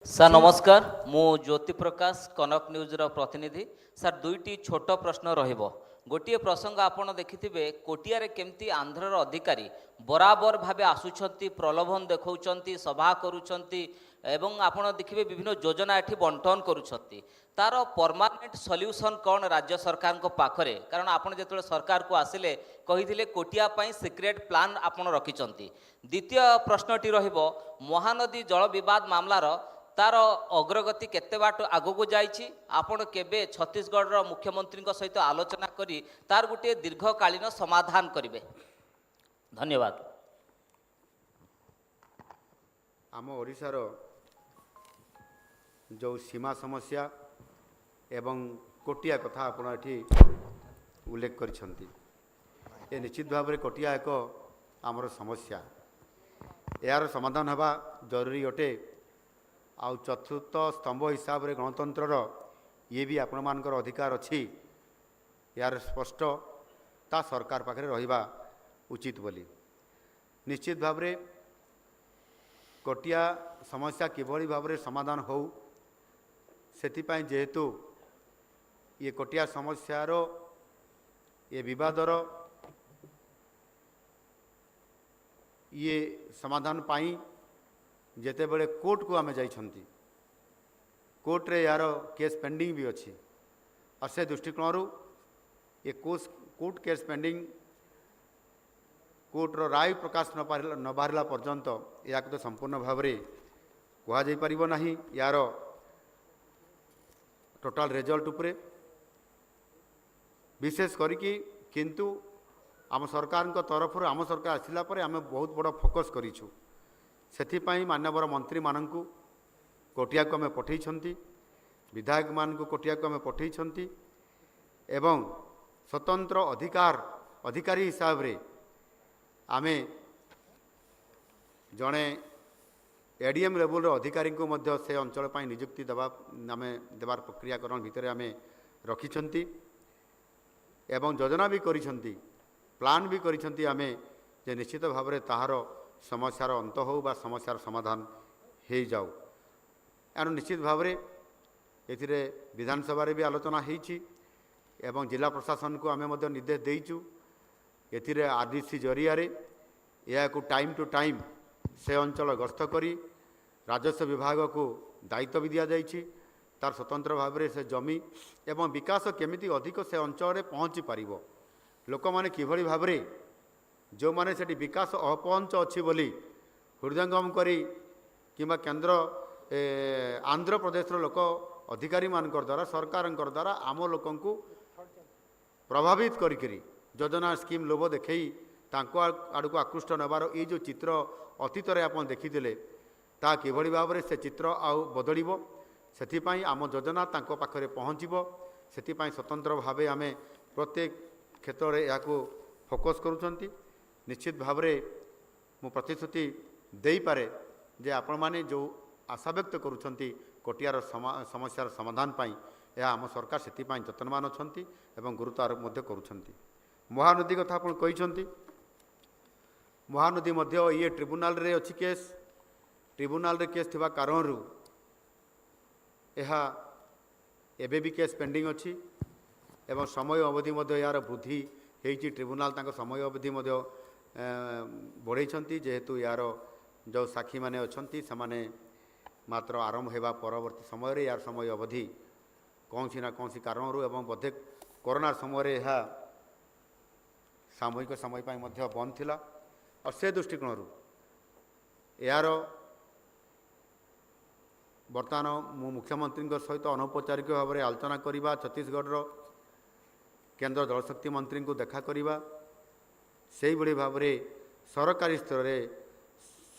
Sir ନମସ୍କାର, ମୁଁ ଜ୍ୟୋତି ପ୍ରକାଶ କନକ ନ୍ୟୁଜ୍ର ପ୍ରତିନିଧି। ସାର୍ ଦୁଇଟି ଛୋଟ ପ୍ରଶ୍ନ ରହିବ। ଗୋଟିଏ ପ୍ରସଙ୍ଗ ଆପଣ ଦେଖିଥିବେ, କୋଟିଆରେ କେମିତି ଆନ୍ଧ୍ରର ଅଧିକାରୀ ବରାବର ଭାବେ ଆସୁଛନ୍ତି, ପ୍ରଲୋଭନ ଦେଖାଉଛନ୍ତି, ସଭା କରୁଛନ୍ତି ଏବଂ ଆପଣ ଦେଖିବେ ବିଭିନ୍ନ ଯୋଜନା ଏଠି ବଣ୍ଟନ କରୁଛନ୍ତି। ତାର ପରମାନେଣ୍ଟ ସଲ୍ୟୁସନ୍ କ'ଣ ରାଜ୍ୟ ସରକାରଙ୍କ ପାଖରେ? କାରଣ ଆପଣ ଯେତେବେଳେ ସରକାରକୁ ଆସିଲେ କହିଥିଲେ କୋଟିଆ ପାଇଁ ସିକ୍ରେଟ୍ ପ୍ଲାନ୍ ଆପଣ ରଖିଛନ୍ତି। ଦ୍ୱିତୀୟ ପ୍ରଶ୍ନଟି ରହିବ, ମହାନଦୀ ଜଳ ବିବାଦ ମାମଲାର ତାର ଅଗ୍ରଗତି କେତେ ବାଟ ଆଗକୁ ଯାଇଛି? ଆପଣ କେବେ ଛତିଶଗଡ଼ର ମୁଖ୍ୟମନ୍ତ୍ରୀଙ୍କ ସହିତ ଆଲୋଚନା କରି ତାର ଗୋଟିଏ ଦୀର୍ଘକାଳୀନ ସମାଧାନ କରିବେ? ଧନ୍ୟବାଦ। ଆମ ଓଡ଼ିଶାର ଯେଉଁ ସୀମା ସମସ୍ୟା ଏବଂ କୋଟିଆ କଥା ଆପଣ ଏଠି ଉଲ୍ଲେଖ କରିଛନ୍ତି, ଏ ନିଶ୍ଚିତ ଭାବରେ କୋଟିଆ ଏକ ଆମର ସମସ୍ୟା। ଏହାର ସମାଧାନ ହେବା ଜରୁରୀ ଅଟେ। ଆଉ ଚତୁର୍ଥ ସ୍ତମ୍ଭ ହିସାବରେ ଗଣତନ୍ତ୍ରର ଇଏ ବି ଆପଣମାନଙ୍କର ଅଧିକାର ଅଛି, ଏହାର ସ୍ପଷ୍ଟ ତା ସରକାର ପାଖରେ ରହିବା ଉଚିତ ବୋଲି। ନିଶ୍ଚିତ ଭାବରେ କୋଟିଆ ସମସ୍ୟା କିଭଳି ଭାବରେ ସମାଧାନ ହେଉ, ସେଥିପାଇଁ ଯେହେତୁ ଇଏ କୋଟିଆ ସମସ୍ୟାର ଏ ବିବାଦର ଇଏ ସମାଧାନ ପାଇଁ ଯେତେବେଳେ କୋର୍ଟକୁ ଆମେ ଯାଇଛନ୍ତି, କୋର୍ଟରେ ଏହାର କେସ୍ ପେଣ୍ଡିଂ ବି ଅଛି। ଆଉ ସେ ଦୃଷ୍ଟିକୋଣରୁ ଏ କୋର୍ଟ କେସ୍ ପେଣ୍ଡିଂ କୋର୍ଟର ରାୟ ପ୍ରକାଶ ନ ବାହାରିଲା ପର୍ଯ୍ୟନ୍ତ ଏହାକୁ ତ ସମ୍ପୂର୍ଣ୍ଣ ଭାବରେ କୁହାଯାଇପାରିବ ନାହିଁ ଏହାର ଟୋଟାଲ ରେଜଲ୍ଟ ଉପରେ। ବିଶେଷ କରିକି କିନ୍ତୁ ଆମ ସରକାରଙ୍କ ତରଫରୁ ଆମ ସରକାର ଆସିଲା ପରେ ଆମେ ବହୁତ ବଡ଼ ଫୋକସ୍ କରିଛୁ। ସେଥିପାଇଁ ମାନ୍ୟବର ମନ୍ତ୍ରୀମାନଙ୍କୁ କୋଟିଆକୁ ଆମେ ପଠାଇଛନ୍ତି, ବିଧାୟକମାନଙ୍କୁ କୋଟିଆକୁ ଆମେ ପଠାଇଛନ୍ତି ଏବଂ ସ୍ୱତନ୍ତ୍ର ଅଧିକାରୀ ହିସାବରେ ଆମେ ଜଣେ ଏଡିଏମ୍ ଲେଭେଲର ଅଧିକାରୀଙ୍କୁ ମଧ୍ୟ ସେ ଅଞ୍ଚଳ ପାଇଁ ନିଯୁକ୍ତି ଦେବାର ପ୍ରକ୍ରିୟାକରଣ ଭିତରେ ଆମେ ରଖିଛନ୍ତି ଏବଂ ଯୋଜନା ବି କରିଛନ୍ତି, ପ୍ଲାନ୍ ବି କରିଛନ୍ତି ଆମେ ଯେ ନିଶ୍ଚିତ ଭାବରେ ତାହାର ସମସ୍ୟାର ଅନ୍ତ ହେଉ ବା ସମସ୍ୟାର ସମାଧାନ ହୋଇଯାଉ। ଏଣୁ ନିଶ୍ଚିତ ଭାବରେ ଏଥିରେ ବିଧାନସଭାରେ ବି ଆଲୋଚନା ହୋଇଛି ଏବଂ ଜିଲ୍ଲା ପ୍ରଶାସନକୁ ଆମେ ମଧ୍ୟ ନିର୍ଦ୍ଦେଶ ଦେଇଛୁ। ଏଥିରେ ଆର୍ଡିସି ଜରିଆରେ ଏହାକୁ ଟାଇମ୍ ଟୁ ଟାଇମ୍ ସେ ଅଞ୍ଚଳ ଗସ୍ତ କରି ରାଜସ୍ୱ ବିଭାଗକୁ ଦାୟିତ୍ୱ ବି ଦିଆଯାଇଛି। ତାର ସ୍ୱତନ୍ତ୍ର ଭାବରେ ସେ ଜମି ଏବଂ ବିକାଶ କେମିତି ଅଧିକ ସେ ଅଞ୍ଚଳରେ ପହଞ୍ଚି ପାରିବ, ଲୋକମାନେ କିଭଳି ଭାବରେ ଯେଉଁମାନେ ସେଠି ବିକାଶ ଅପହଞ୍ଚ ଅଛି ବୋଲି ହୃଦୟଙ୍ଗମ କରି କିମ୍ବା କେନ୍ଦ୍ର ଆନ୍ଧ୍ରପ୍ରଦେଶର ଲୋକ ଅଧିକାରୀମାନଙ୍କର ଦ୍ୱାରା ସରକାରଙ୍କର ଦ୍ୱାରା ଆମ ଲୋକଙ୍କୁ ପ୍ରଭାବିତ କରିକିରି ଯୋଜନା ସ୍କିମ୍ ଲୋଭ ଦେଖାଇ ତାଙ୍କ ଆଡ଼କୁ ଆକୃଷ୍ଟ ନେବାର ଏଇ ଯେଉଁ ଚିତ୍ର ଅତୀତରେ ଆପଣ ଦେଖିଥିଲେ, ତାହା କିଭଳି ଭାବରେ ସେ ଚିତ୍ର ଆଉ ବଦଳିବ, ସେଥିପାଇଁ ଆମ ଯୋଜନା ତାଙ୍କ ପାଖରେ ପହଞ୍ଚିବ। ସେଥିପାଇଁ ସ୍ୱତନ୍ତ୍ର ଭାବେ ଆମେ ପ୍ରତ୍ୟେକ କ୍ଷେତ୍ରରେ ଏହାକୁ ଫୋକସ୍ କରୁଛନ୍ତି। ନିଶ୍ଚିତ ଭାବରେ ମୁଁ ପ୍ରତିଶ୍ରୁତି ଦେଇପାରେ ଯେ ଆପଣମାନେ ଯେଉଁ ଆଶାବ୍ୟକ୍ତ କରୁଛନ୍ତି କୋଟିଆର ସମସ୍ୟାର ସମାଧାନ ପାଇଁ, ଏହା ଆମ ସରକାର ସେଥିପାଇଁ ଯତ୍ନବାନ ଅଛନ୍ତି ଏବଂ ଗୁରୁତ୍ୱ ଆରୋପ ମଧ୍ୟ କରୁଛନ୍ତି। ମହାନଦୀ କଥା ଆପଣ କହିଛନ୍ତି, ମହାନଦୀ ମଧ୍ୟ ଇଏ ଟ୍ରିବ୍ୟୁନାଲରେ ଅଛି କେସ୍। ଟ୍ରିବ୍ୟୁନାଲରେ କେସ୍ ଥିବା କାରଣରୁ ଏହା ଏବେ ବି କେସ୍ ପେଣ୍ଡିଂ ଅଛି ଏବଂ ସମୟ ଅବଧି ମଧ୍ୟ ଏହାର ବୃଦ୍ଧି ହୋଇଛି। ଟ୍ରିବ୍ୟୁନାଲ ତାଙ୍କ ସମୟ ଅବଧି ମଧ୍ୟ ବଢ଼ାଇଛନ୍ତି, ଯେହେତୁ ଏହାର ଯେଉଁ ସାକ୍ଷୀମାନେ ଅଛନ୍ତି ସେମାନେ ମାତ୍ର ଆରମ୍ଭ ହେବା ପରବର୍ତ୍ତୀ ସମୟରେ ଏହାର ସମୟ ଅବଧି କୌଣସି ନା କୌଣସି କାରଣରୁ ଏବଂ ବୋଧେ କରୋନା ସମୟରେ ଏହା ସାମୂହିକ ସମୟ ପାଇଁ ମଧ୍ୟ ବନ୍ଦ ଥିଲା। ଆଉ ସେ ଦୃଷ୍ଟିକୋଣରୁ ଏହାର ବର୍ତ୍ତମାନ ମୁଁ ମୁଖ୍ୟମନ୍ତ୍ରୀଙ୍କ ସହିତ ଅନୌପଚାରିକ ଭାବରେ ଆଲୋଚନା କରିବା, ଛତିଶଗଡ଼ର କେନ୍ଦ୍ର ଜଳଶକ୍ତି ମନ୍ତ୍ରୀଙ୍କୁ ଦେଖା କରିବା, ସେହିଭଳି ଭାବରେ ସରକାରୀ ସ୍ତରରେ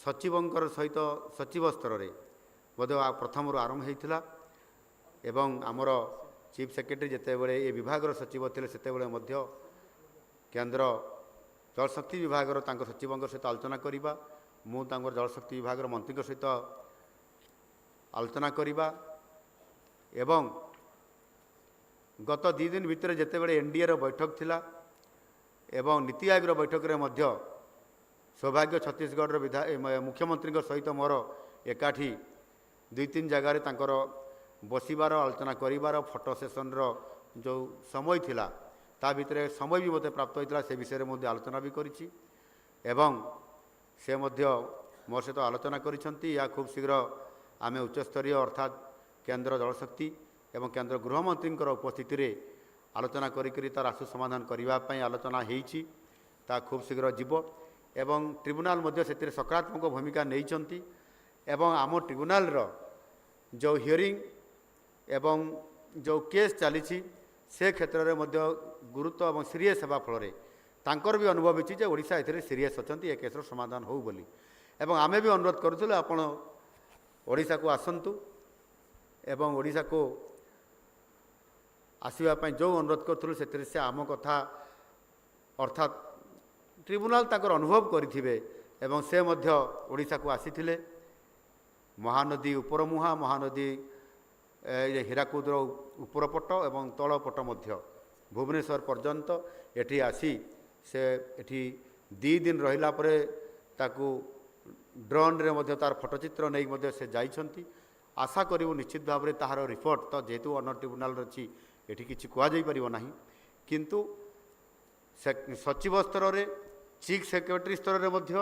ସଚିବଙ୍କର ସହିତ ସଚିବ ସ୍ତରରେ ବୋଧେ ପ୍ରଥମରୁ ଆରମ୍ଭ ହୋଇଥିଲା ଏବଂ ଆମର ଚିଫ୍ ସେକ୍ରେଟାରୀ ଯେତେବେଳେ ଏ ବିଭାଗର ସଚିବ ଥିଲେ ସେତେବେଳେ ମଧ୍ୟ କେନ୍ଦ୍ର ଜଳଶକ୍ତି ବିଭାଗର ତାଙ୍କ ସଚିବଙ୍କ ସହିତ ଆଲୋଚନା କରିବା, ମୁଁ ତାଙ୍କର ଜଳଶକ୍ତି ବିଭାଗର ମନ୍ତ୍ରୀଙ୍କ ସହିତ ଆଲୋଚନା କରିବା ଏବଂ ଗତ 2 ଦିନ ଭିତରେ ଯେତେବେଳେ ଏନ୍ଡିଏର ବୈଠକ ଥିଲା ଏବଂ ନୀତି ଆୟୋଗର ବୈଠକରେ ମଧ୍ୟ ସୌଭାଗ୍ୟ ଛତିଶଗଡ଼ର ମୁଖ୍ୟମନ୍ତ୍ରୀଙ୍କ ସହିତ ମୋର ଏକାଠି ଦୁଇ ତିନି ଜାଗାରେ ତାଙ୍କର ବସିବାର ଆଲୋଚନା କରିବାର ଫଟୋ ସେସନ୍ର ଯେଉଁ ସମୟ ଥିଲା ତା ଭିତରେ ସମୟ ବି ମୋତେ ପ୍ରାପ୍ତ ହୋଇଥିଲା, ସେ ବିଷୟରେ ମଧ୍ୟ ଆଲୋଚନା ବି କରିଛି ଏବଂ ସେ ମଧ୍ୟ ମୋ ସହିତ ଆଲୋଚନା କରିଛନ୍ତି। ଏହା ଖୁବ୍ ଶୀଘ୍ର ଆମେ ଉଚ୍ଚସ୍ତରୀୟ ଅର୍ଥାତ୍ କେନ୍ଦ୍ର ଜଳଶକ୍ତି ଏବଂ କେନ୍ଦ୍ର ଗୃହମନ୍ତ୍ରୀଙ୍କର ଉପସ୍ଥିତିରେ ଆଲୋଚନା କରିକରି ତାର ଆଶୁ ସମାଧାନ କରିବା ପାଇଁ ଆଲୋଚନା ହେଇଛି, ତାହା ଖୁବ୍ ଶୀଘ୍ର ଯିବ ଏବଂ ଟ୍ରିବ୍ୟୁନାଲ ମଧ୍ୟ ସେଥିରେ ସକାରାତ୍ମକ ଭୂମିକା ନେଇଛନ୍ତି ଏବଂ ଆମ ଟ୍ରିବ୍ୟୁନାଲର ଯେଉଁ ହିୟରିଂ ଏବଂ ଯେଉଁ କେସ୍ ଚାଲିଛି ସେ କ୍ଷେତ୍ରରେ ମଧ୍ୟ ଗୁରୁତ୍ୱ ଏବଂ ସିରିୟସ୍ ହେବା ଫଳରେ ତାଙ୍କର ବି ଅନୁଭବ ହେଇଛି ଯେ ଓଡ଼ିଶା ଏଥିରେ ସିରିୟସ୍ ଅଛନ୍ତି, ଏ କେସ୍ର ସମାଧାନ ହେଉ ବୋଲି ଏବଂ ଆମେ ବି ଅନୁରୋଧ କରୁଥିଲୁ ଆପଣ ଓଡ଼ିଶାକୁ ଆସନ୍ତୁ ଏବଂ ଓଡ଼ିଶାକୁ ଆସିବା ପାଇଁ ଯେଉଁ ଅନୁରୋଧ କରୁଥିଲୁ ସେଥିରେ ସେ ଆମ କଥା ଅର୍ଥାତ୍ ଟ୍ରିବ୍ୟୁନାଲ ତାଙ୍କର ଅନୁଭବ କରିଥିବେ ଏବଂ ସେ ମଧ୍ୟ ଓଡ଼ିଶାକୁ ଆସିଥିଲେ। ମହାନଦୀ ଉପରମୁହାଁ, ମହାନଦୀ ହୀରାକୁଦର ଉପରପଟ ଏବଂ ତଳପଟ ମଧ୍ୟ ଭୁବନେଶ୍ୱର ପର୍ଯ୍ୟନ୍ତ ଏଠି ଆସି ସେ ଏଠି 2 ଦିନ ରହିଲା ପରେ ତାକୁ ଡ୍ରୋନ୍ରେ ମଧ୍ୟ ତାର ଫଟୋଚିତ୍ର ନେଇ ମଧ୍ୟ ସେ ଯାଇଛନ୍ତି। ଆଶା କରିବୁ ନିଶ୍ଚିତ ଭାବରେ ତାହାର ରିପୋର୍ଟ ତ ଯେହେତୁ ଅନର ଟ୍ରିବ୍ୟୁନାଲରେ ଅଛି ଏଠି କିଛି କୁହାଯାଇପାରିବ ନାହିଁ, କିନ୍ତୁ ସଚିବ ସ୍ତରରେ ଚିଫ୍ ସେକ୍ରେଟାରୀ ସ୍ତରରେ ମଧ୍ୟ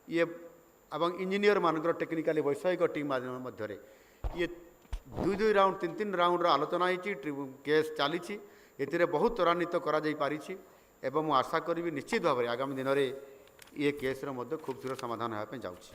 ଇଏ ଏବଂ ଇଞ୍ଜିନିୟରମାନଙ୍କର ଟେକ୍ନିକାଲି ବୈଷୟିକ ଟିମ୍ ମଧ୍ୟରେ ଇଏ 2 ରାଉଣ୍ଡ 3 ରାଉଣ୍ଡର ଆଲୋଚନା ହେଇଛି, କେସ୍ ଚାଲିଛି, ଏଥିରେ ବହୁତ ତ୍ୱରାନ୍ୱିତ କରାଯାଇପାରିଛି ଏବଂ ମୁଁ ଆଶା କରିବି ନିଶ୍ଚିତ ଭାବରେ ଆଗାମୀ ଦିନରେ ଏ କେସ୍ର ମଧ୍ୟ ଖୁବ୍ ଶୀଘ୍ର ସମାଧାନ ହେବା ପାଇଁ ଯାଉଛି।